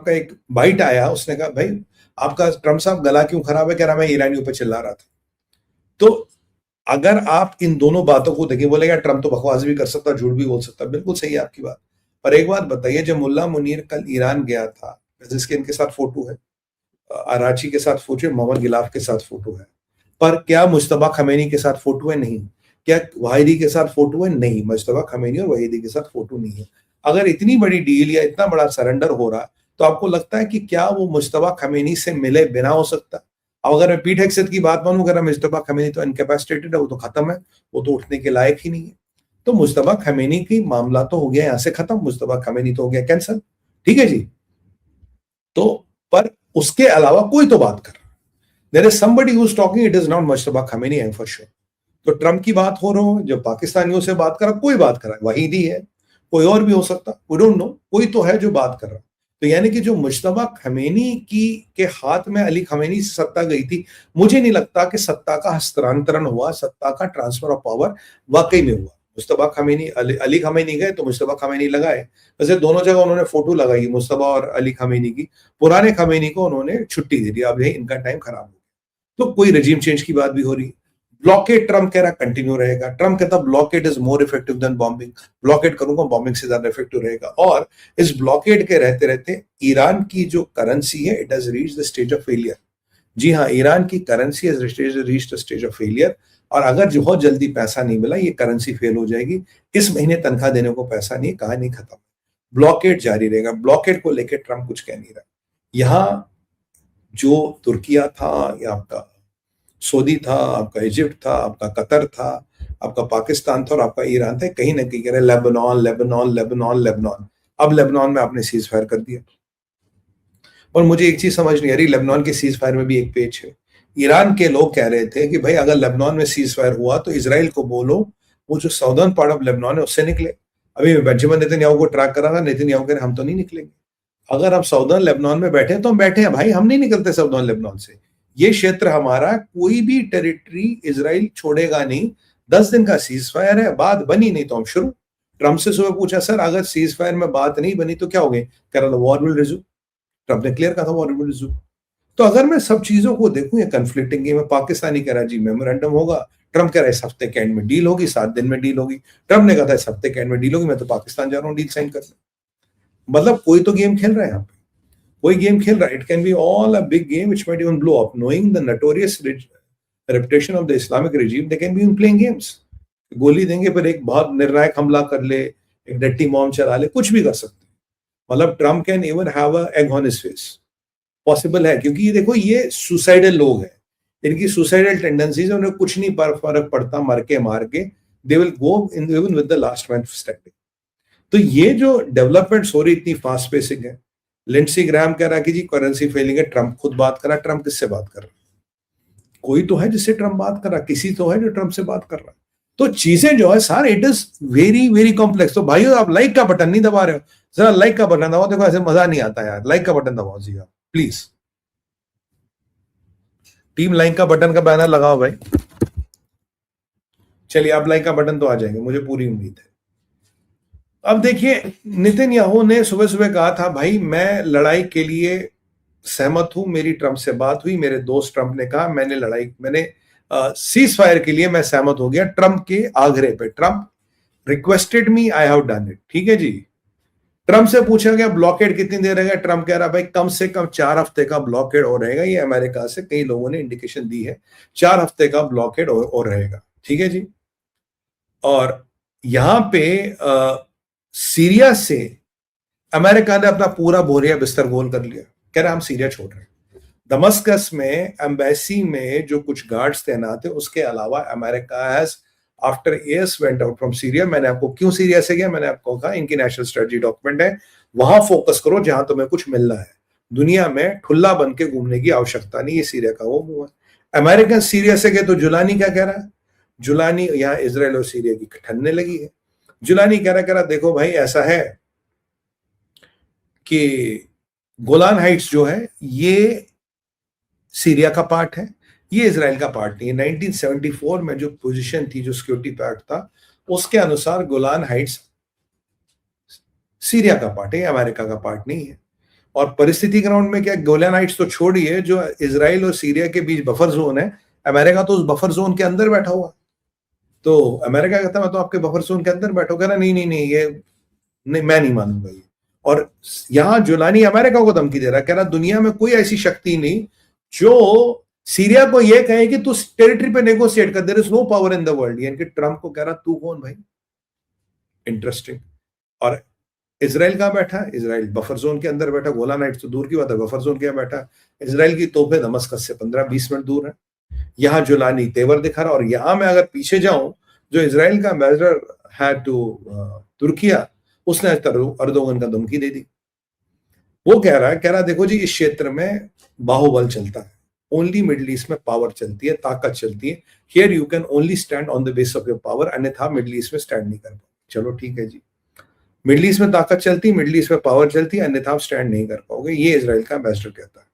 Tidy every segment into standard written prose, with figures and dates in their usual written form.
का एक बाइट आया, उसने कहा भाई आपका ट्रम्प साहब गला क्यों खराब है, कह रहा मैं ईरानियों पे चिल्ला रहा था। तो अगर आप इन दोनों बातों को देखिए, बोलेगा ट्रम्प तो बकवास भी कर सकता, झूठ भी बोल सकता, बिल्कुल सही है आपकी बात। पर एक बात बताइए, जब मुल्ला मुनीर कल ईरान गया था, जिसके इनके साथ फोटो है, अराची के साथ फोटो है, मोहम्मद गिलाफ के साथ फोटो है, पर क्या मुश्तबा खमेनी के साथ फोटो है? नहीं। क्या वाहिदी के साथ फोटो है? नहीं। मुश्तबा खमेनी और वाहिदी के साथ फोटो नहीं है। अगर इतनी बड़ी डील या इतना बड़ा सरेंडर हो रहा, तो आपको लगता है कि क्या वो मुश्तबा खमेनी से मिले बिना हो सकता? अब अगर मैं पीठ हैसियत की बात मानूं, अगर मुश्तबा खमेनी तो इनकैपेसिटेटेड है, वो तो खत्म है, वो तो उठने के लायक ही नहीं है। तो मुश्तबा खमेनी की मामला तो हो गया यहां से खत्म, मुश्तबा खमेनी तो हो गया कैंसल, ठीक है जी। तो पर उसके अलावा कोई तो बात कर रहा है। There is somebody who is talking, it is not Mojtaba Khamenei, I am for sure. तो ट्रम्प की बात हो रहा हो, जब पाकिस्तानियों से बात करा, कोई बात करा, वहीदी है, कोई और भी हो सकता, वी डोंट नो, कोई तो है जो बात कर रहा। तो यानी कि जो मुश्तबा खमेनी की के हाथ में अली खमेनी से सत्ता गई थी, मुझे नहीं लगता कि सत्ता का हस्तांतरण हुआ, सत्ता का ट्रांसफर ऑफ पावर वाकई में हुआ। मुश्तबा खमेनी, अली खमेनी गए तो मुश्तबा खमेनी लगाए। वैसे दोनों जगह उन्होंने फोटो लगाई, मुश्तबा और अली खमेनी की। पुराने खमेनी को उन्होंने छुट्टी दे दी, अब इनका टाइम खराब हो गया। तो कोई रजीम चेंज की बात भी हो रही है। ब्लॉकेड ट्रम्प कह रहा कंटिन्यू रहेगा, ट्रम्प कहता blockade is more effective than bombing, blockade करूंगा बॉम्बिंग से ज्यादा इफेक्टिव रहेगा। और इस ब्लॉकेड के रहते रहते ईरान की जो करेंसी है, it has reached the stage of failure. जी हाँ, ईरान की currency has reached the stage of failure. और अगर बहुत जल्दी पैसा नहीं मिला, ये करेंसी फेल हो जाएगी। इस महीने तनख्वाह देने को पैसा नहीं, कहानी खत्म। ब्लॉकेड जारी रहेगा। ब्लॉकेड को लेकर ट्रम्प कुछ कह नहीं रहा। यहां जो तुर्किया था, या आपका सऊदी था, आपका इजिप्ट था, आपका कतर था, आपका पाकिस्तान था और आपका ईरान था, कहीं ना कहीं कह रहे लेबनान लेबनान लेबनान लेबनान। अब लेबनान में आपने सीज फायर कर दिया। और मुझे एक चीज समझ नहीं आ रही, लेबनान के सीज फायर में भी एक पेच है। ईरान के लोग कह रहे थे कि भाई अगर लेबनान में सीज फायर हुआ तो इसराइल को बोलो वो जो साउदर्न पार्ट ऑफ लेबनान है उससे निकले। अभी बेंजामिन नेतन्याहू को ट्रैक करा था, नेतन्याहू कह रहे हम तो नहीं निकलेंगे। अगर हम साउदर्न लेबनान में बैठे हैं तो हम बैठे हैं भाई, हम नहीं निकलते साउदर्न लेबनान से। ये क्षेत्र हमारा, कोई भी टेरिटरी इसराइल छोड़ेगा नहीं। 10 दिन का सीज फायर है, बात बनी नहीं तो हम शुरू। ट्रम्प से सुबह पूछा, सर अगर सीज फायर में बात नहीं बनी तो क्या हो गए? कह रहा वॉर विल रिज्यूम। ट्रम्प ने क्लियर कहा था वॉर विल रिज्यूम। तो अगर मैं सब चीजों को देखूं, ये कन्फ्लिक्टिंग गेम है। पाकिस्तानी कह रहा है जी मेमोरेंडम होगा, ट्रम्प कह रहा है इस हफ्ते के एंड में डील होगी, 7 दिन में डील होगी। ट्रम्प ने कहा था इस हफ्ते के एंड में डील होगी, मैं तो पाकिस्तान जा रहा हूँ डील साइन करने। मतलब कोई तो गेम खेल रहा है यहाँ पे, कोई गेम खेल रहा है। It can be all a big game which might even blow up, knowing the notorious reputation of the Islamic regime, they can be in playing games. गोली देंगे फिर एक बहुत निर्णायक हमला कर ले, एक डट्टी मॉम चला ले, कुछ भी कर सकते हैं। मतलब Trump can even have a egg on his face, possible है। क्योंकि ये देखो, ये सुसाइडल लोग हैं, इनकी सुसाइडल टेंडेंसीज, उन्हें कुछ नहीं फर्क पड़ता, मर के मार के, they will go in even with the last man standing. तो ये जो डेवलपमेंट हो रही इतनी फास्ट पेसिंग है। लिंडसी ग्राहम कह रहा है कि जी करेंसी फेलिंग है, ट्रम्प खुद बात कर रहा है। ट्रम्प किससे बात कर रहा है? कोई तो है जिससे ट्रम्प बात कर रहा है, किसी तो है जो ट्रम्प से बात कर रहा है। तो चीजें जो है सार, it is very very complex. तो भाइयों, आप लाइक का बटन नहीं दबा रहे हो, जरा लाइक का बटन दबाओ। देखो ऐसे मजा नहीं आता यार, लाइक का बटन दबाओ जी आप प्लीज। टीम लाइक का बटन का बैनर लगाओ भाई। चलिए, आप लाइक का बटन तो आ जाएंगे, मुझे पूरी उम्मीद है। अब देखिए, नेतन्याहू ने सुबह सुबह कहा था भाई मैं लड़ाई के लिए सहमत हूं, मेरी ट्रम्प से बात हुई, मेरे दोस्त ट्रम्प ने कहा मैंने सीज फायर के लिए मैं सहमत हो गया ट्रम्प के आग्रह पे। Trump requested me, I have done it. ठीक है जी। ट्रम्प से पूछा गया ब्लॉकेड कितनी देर रहेगा, ट्रम्प कह रहा भाई कम से कम 4 हफ्ते का ब्लॉकेड और रहेगा। ये अमेरिका से कई लोगों ने इंडिकेशन दी है, 4 हफ्ते का ब्लॉकेड और रहेगा। ठीक है जी। और यहां पे सीरिया से अमेरिका ने अपना पूरा बोरिया बिस्तर गोल कर लिया, कह रहा हम सीरिया छोड़ रहे हैं। दमस्कस में एम्बेसी में जो कुछ गार्ड्स तैनात है, उसके अलावा America has after years went out from Syria. मैंने आपको क्यों सीरिया से गया, मैंने आपको कहा इनकी नेशनल स्ट्रेटजी डॉक्यूमेंट है, वहां फोकस करो जहां तुम्हें कुछ मिलना है। दुनिया में ठुल्ला बन के घूमने की आवश्यकता नहीं, ये सीरिया का वो मुंह है। अमेरिकन सीरिया से गए तो जुलानी क्या कह रहा है? जुलानी यहाँ इसराइल और सीरिया की ठनने लगी है। जुलानी कह रहा देखो भाई ऐसा है कि गोलान हाइट्स जो है ये सीरिया का पार्ट है, ये इजराइल का पार्ट नहीं है। 1974 में जो पोजीशन थी, जो सिक्योरिटी पैक्ट था, उसके अनुसार गोलान हाइट्स सीरिया का पार्ट है, अमेरिका का पार्ट नहीं है। और परिस्थिति ग्राउंड में क्या, गोलान हाइट्स तो छोड़िए, जो इजराइल और सीरिया के बीच बफर जोन है, अमेरिका तो उस बफर जोन के अंदर बैठा हुआ। तो अमेरिका कहता है मैं तो आपके बफर जोन के अंदर बैठा, कह रहा नहीं नहीं नहीं, ये नहीं, मैं नहीं मानूंगा ये। और यहां जुलानी अमेरिका को धमकी दे रहा है, कह रहा दुनिया में कोई ऐसी शक्ति नहीं जो सीरिया को ये कहे कि तू टेरिटरी पे नेगोशिएट कर, there is no power in the world. यानी कि ट्रंप को कह रहा तू कौन भाई। इंटरेस्टिंग। और इसराइल कहां बैठा, इसराइल बफर जोन के अंदर बैठा, गोलान हाइट्स तो दूर की बात है, बफर जोन के बैठा। इसराइल की तोपें दमस्कस से 15-20 मिनट दूर है। यहां जुलानी तेवर दिखा रहा। और यहां मैं अगर पीछे जाऊं, जो इसराइल का एम्बेसडर है टू तुर्किया, उसने अर्दोगन का धमकी दे दी। वो कह रहा देखो जी, इस क्षेत्र में बाहुबल चलता है, ओनली मिडिल ईस्ट में पावर चलती है, ताकत चलती है। Here you can only stand on the base of your power, अन्यथा मिडिल ईस्ट में स्टैंड नहीं कर पाओ। चलो ठीक है जी, मिडिल ईस्ट में ताकत चलती, मिडिल ईस्ट में पावर चलती है, अन्यथा आप स्टैंड नहीं कर पाओगे। ये इजराइल का एम्बेसडर कहता है।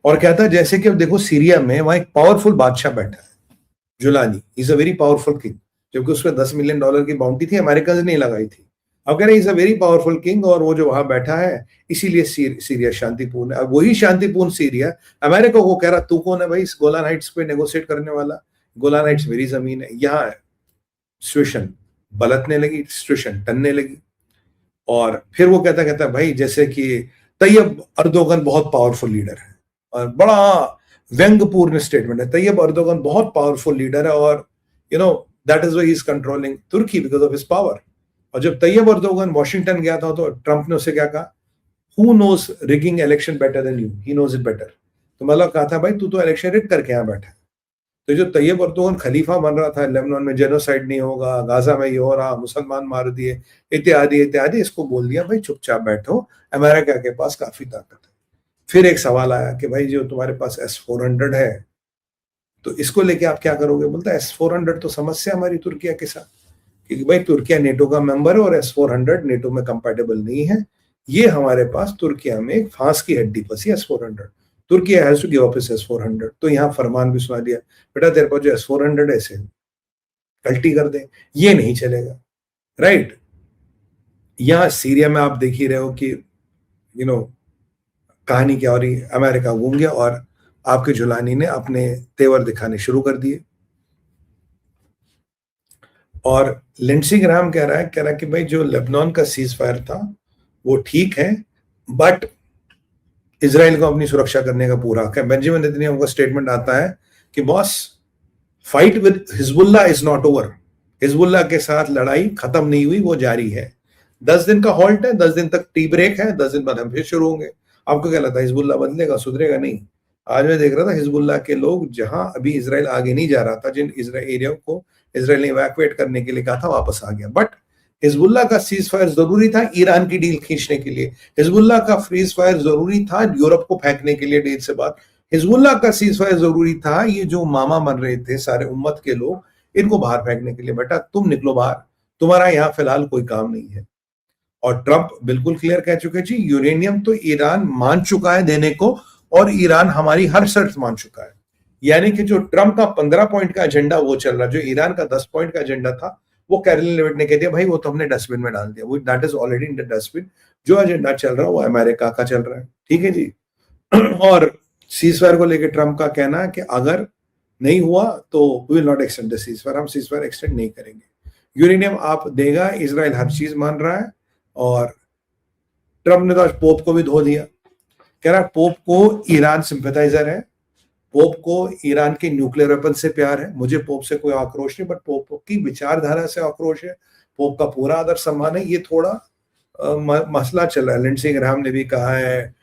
और कहता है जैसे कि अब देखो सीरिया में वहां एक पावरफुल बादशाह बैठा है, Jolani is a very powerful king, जबकि उस पर $10 मिलियन की बाउंटी थी, अमेरिका ने लगाई थी। अब कह रहे is a very powerful king, और वो जो वहां बैठा है इसीलिए सीरिया शांतिपूर्ण है। अब वही शांतिपूर्ण सीरिया अमेरिका को कह रहा तू कौन है भाई इस गोलान हाइट्स पे नेगोशिएट करने वाला, गोलान हाइट्स मेरी जमीन है। यहाँ सिचुएशन बलटने लगी, सिचुएशन टनने लगी। और फिर वो कहता भाई जैसे कि तैयब अर्दोगन बहुत पावरफुल लीडर है, और बड़ा व्यंग्यपूर्ण स्टेटमेंट है, तैयब अर्दोगन बहुत पावरफुल लीडर है, और you know that is why he is controlling तुर्की बिकॉज ऑफ हिज पावर। और जब तैयब अर्दोगन वॉशिंगटन गया था तो ट्रंप ने उसे क्या कहा, who knows rigging election better than you, he knows it better. तो मतलब कहा था भाई तू तो इलेक्शन रिग करके यहाँ बैठा है। तो जो तैयब अर्दोगन खलीफा बन रहा था, लेबनान में जेनोसाइड नहीं होगा, गाजा में ये हो रहा, मुसलमान मार दिए, इत्यादि इत्यादि, इसको बोल दिया भाई चुपचाप बैठो, अमेरिका के पास काफी ताकत है। फिर एक सवाल आया कि भाई जो तुम्हारे पास S-400 है तो इसको लेके आप क्या करोगे। बोलता है S-400 तो समस्या हमारी तुर्किया के साथ, क्योंकि भाई तुर्किया नेटो का मेंबर है और S-400 नेटो में कंपैटिबल नहीं है। ये हमारे पास तुर्किया में एक फांस की हड्डी फंसी S-400, तुर्किया has to give up S-400। तो यहाँ फरमान भी सुना दिया, बेटा तेरे पास जो S-400 है इसे कल्टी कर दे, ये नहीं चलेगा। राइट। यहाँ सीरिया में आप देख ही रहे हो कि यू नो कहानी क्या हो रही है, अमेरिका घूम गया और आपके जुलानी ने अपने तेवर दिखाने शुरू कर दिए। और लिंडसी ग्राहम कह रहा है कि भाई जो लेबनान का सीज फायर था वो ठीक है, बट इजराइल को अपनी सुरक्षा करने का पूरा हक है। बेंजामिन नेतन्याहू का स्टेटमेंट आता है कि boss fight with Hezbollah is not over, Hezbollah के साथ लड़ाई खत्म नहीं हुई, वो जारी है। 10 दिन का हॉल्ट है, 10 दिन तक टी ब्रेक है, 10 दिन बाद हम फिर शुरू होंगे। आपको क्या लगता है हिजबुल्लाह बदलेगा, सुधरेगा? नहीं। आज मैं देख रहा था हिजबुल्लाह के लोग जहां अभी इजराइल आगे नहीं जा रहा था, जिन इजराइल एरिया को इजराइल ने इवैक्यूएट करने के लिए कहा था, वापस आ गया। बट हिजबुल्लाह का सीज फायर जरूरी था ईरान की डील खींचने के लिए, हिजबुल्लाह का सीज फायर जरूरी था यूरोप को फेंकने के लिए डील से बाद, हिजबुल्लाह का सीज फायर जरूरी था ये जो मामा बन रहे थे सारे उम्मत के लोग, इनको बाहर फेंकने के लिए। बेटा तुम निकलो बाहर, तुम्हारा यहाँ फिलहाल कोई काम नहीं है। और ट्रंप बिल्कुल क्लियर कह चुके जी यूरेनियम तो ईरान मान चुका है देने को, और ईरान हमारी हर शर्त मान चुका है। यानी कि जो ट्रंप का 15 पॉइंट का एजेंडा वो चल रहा, जो ईरान का 10 पॉइंट का एजेंडा था, वो कैरोलिन लेविट ने कह दिया भाई वो तो हमने डस्टबिन में डाल दिया, वो that is already in the dustbin. जो एजेंडा चल रहा है वो अमेरिका का चल रहा है। ठीक है जी। और सीजफायर को लेकर ट्रंप का कहना है कि अगर नहीं हुआ तो we will not extend the ceasefire, हम सीजफायर एक्सटेंड नहीं करेंगे। यूरेनियम आप देगा, इजराइल हर चीज मान रहा है। और ट्रंप ने तो आज पोप को भी धो दिया, कह रहा पोप को ईरान सिंपैथाइजर है, पोप को ईरान के न्यूक्लियर वेपन से प्यार है, मुझे पोप से कोई आक्रोश नहीं, बट पोप की विचारधारा से आक्रोश है, पोप का पूरा आदर सम्मान है। ये थोड़ा मसला चल रहा है। लिंडसी ग्राहम ने भी कहा है,